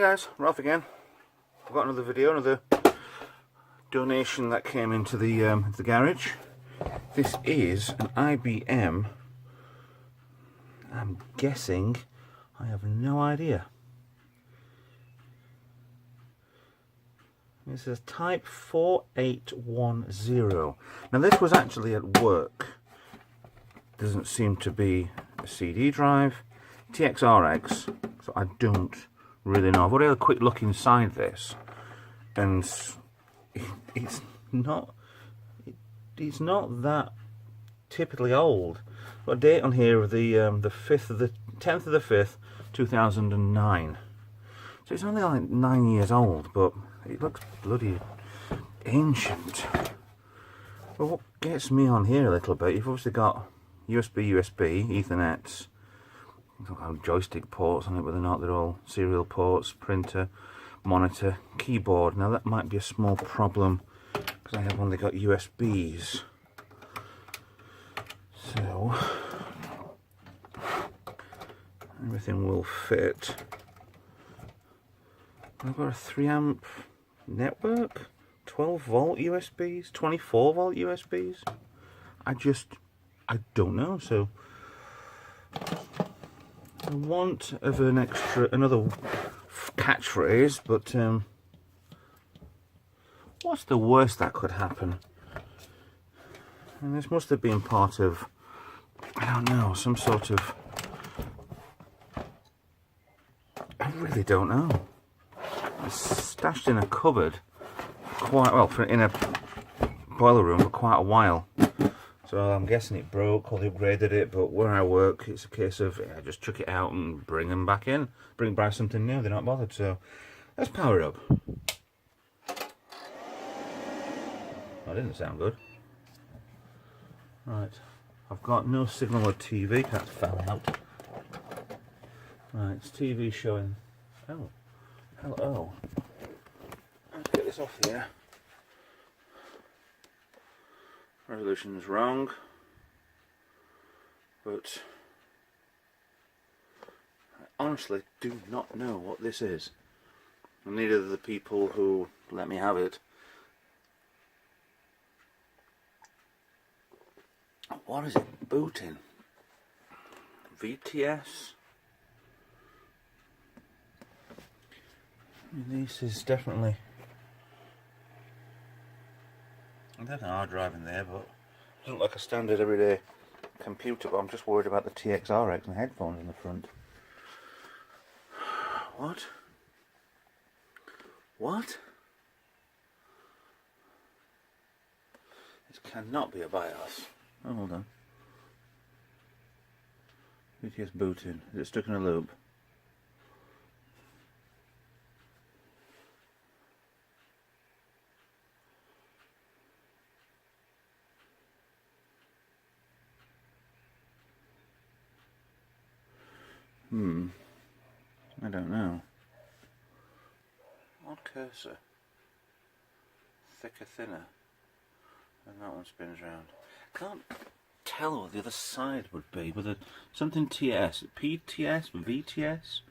guys, Ralph again. I've got another video, another donation that came into the garage. This is an IBM. I'm guessing, I have no idea. This is type 4810. Now this was actually at work. Doesn't seem to be a CD drive. TXRX, so I don't really know. I've already had a quick look inside this, and it's not that typically old. Got a date on here of the 10th of the 5th, 2009. So it's only like 9 years old, but it looks bloody ancient. But what gets me on here a little bit, you've obviously got USB, Ethernet, joystick ports on it, whether or not they're all serial ports, printer, monitor, keyboard. Now that might be a small problem because I have only got USBs. So everything will fit. I've got a 3 amp network, 12 volt USBs, 24 volt USBs. I don't know. So I want of another catchphrase, but what's the worst that could happen? And this must have been part of, I don't know, some sort of, I really don't know. It's stashed in a cupboard quite well, in a boiler room for quite a while. So I'm guessing it broke or they upgraded it, but where I work, it's a case of just chuck it out and bring them back in. Buy something new, they're not bothered. So let's power it up. That didn't sound good. Right, I've got no signal or TV, that fell out. Right, it's TV showing. Oh, hello. Let's get this off here. Resolution's wrong, but I honestly do not know what this is, and neither do the people who let me have it. What is it booting? VTS? This is definitely, there's an hard drive in there, but it doesn't look like a standard everyday computer. But I'm just worried about the TXRX and headphones in the front. What? What? This cannot be a BIOS. Oh, hold on. BTS booting. Is it stuck in a loop? I don't know. Odd cursor. Thicker, thinner. And that one spins round. Can't tell what the other side would be. Whether something TS, PTS, VTS.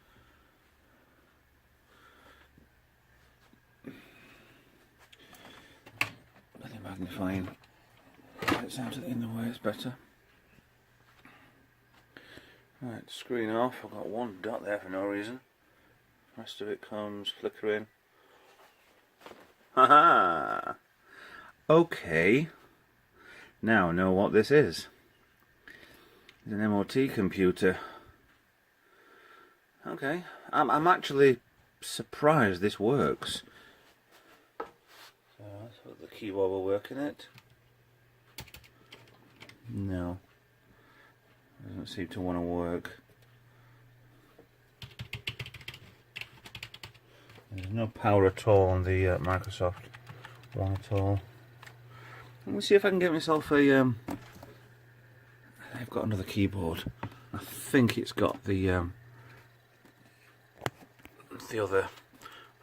Nothing magnifying. It's out in the way, it's better. Right, screen off. I've got one dot there for no reason. The rest of it comes flickering. Haha! Okay. Now I know what this is. It's an MOT computer. Okay. I'm actually surprised this works. So let's hope the keyboard will work in it. No. Doesn't seem to want to work. There's no power at all on the Microsoft one at all. Let me see if I can get myself a. I've got another keyboard. I think it's got the other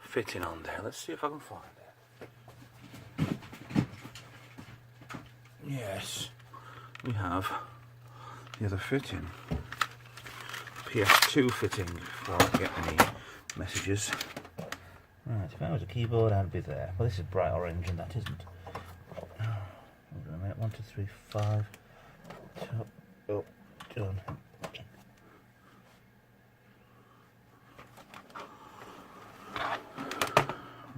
fitting on there. Let's see if I can find it. Yes, we have the other fitting. PS2 fitting before I get any messages. Right, if I was a keyboard, I'd be there. Well, this is bright orange, and that isn't. Hold on a minute. 1, 2, 3, 5. Top. Oh, done.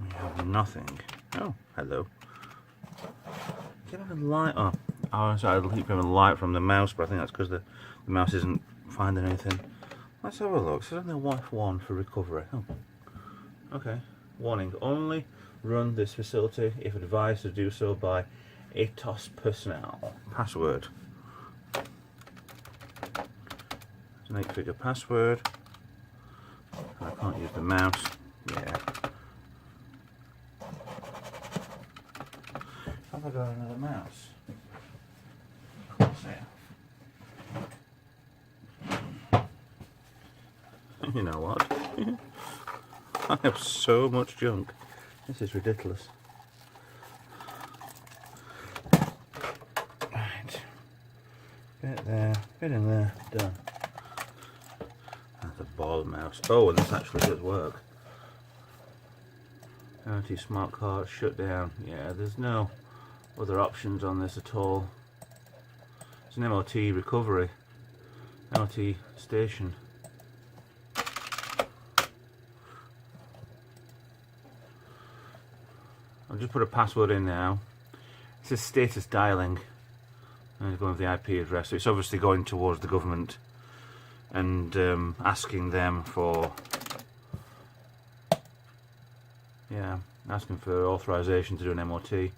We have nothing. Oh, hello. Get a light. Oh, sorry, I'll keep having light from the mouse, but I think that's because the mouse isn't finding anything. Let's have a look. So only F1 for recovery. Oh, okay. Warning: only run this facility if advised to do so by ATOS personnel. Password. It's an 8-figure password. I can't use the mouse. Yeah. Have I got another mouse? You know what? I have so much junk. This is ridiculous. Right. Bit there, bit in there, done. That's a ball mouse. Oh, and this actually does work. Guarantee smart card shut down. Yeah, there's no other options on this at all. It's an MOT recovery. MOT station. I'll just put a password in now. It says status dialing. And it's going with the IP address. So it's obviously going towards the government and asking them for, yeah, asking for authorization to do an MOT.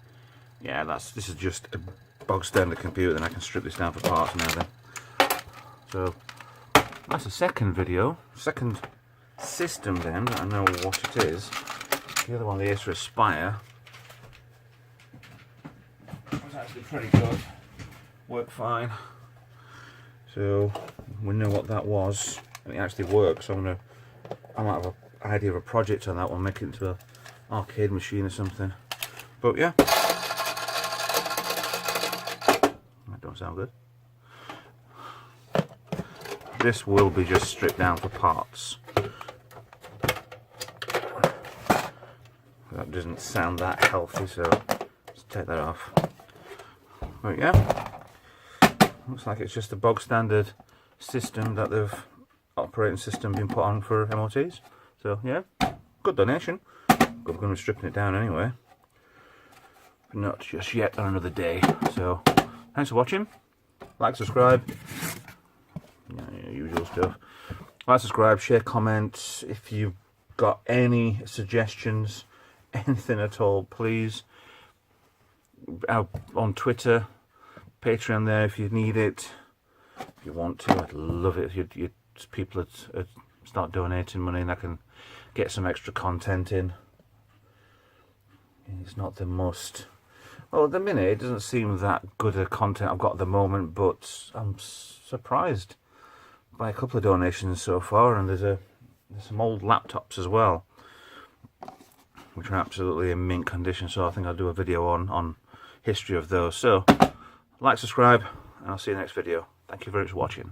Yeah, this is just a bog standard computer. Then I can strip this down for parts and everything. So that's the second video, second system then that I know what it is. The other one, the Acer Aspire, was actually pretty good, worked fine. So we know what that was, and it actually works. So I might have an idea of a project on that one, make it into an arcade machine or something. But yeah, that don't sound good. This will be just stripped down for parts. That doesn't sound that healthy, so let's take that off. But yeah, looks like it's just a bog standard system that they've operating system been put on for MOTs. So yeah, good donation. We're going to be stripping it down anyway, but not just yet, on another day. So thanks for watching. Like, subscribe. Yeah, usual stuff. Like, subscribe, share, comment. If you've got any suggestions, anything at all, please. Out on Twitter, Patreon there if you need it. If you want to, I'd love it if people start donating money and I can get some extra content in. It's not the most... Well, at the minute, it doesn't seem that good a content I've got at the moment, but I'm surprised by a couple of donations so far, and there's some old laptops as well, which are absolutely in mint condition, so I think I'll do a video on history of those. So, like, subscribe, and I'll see you next video. Thank you very much for watching.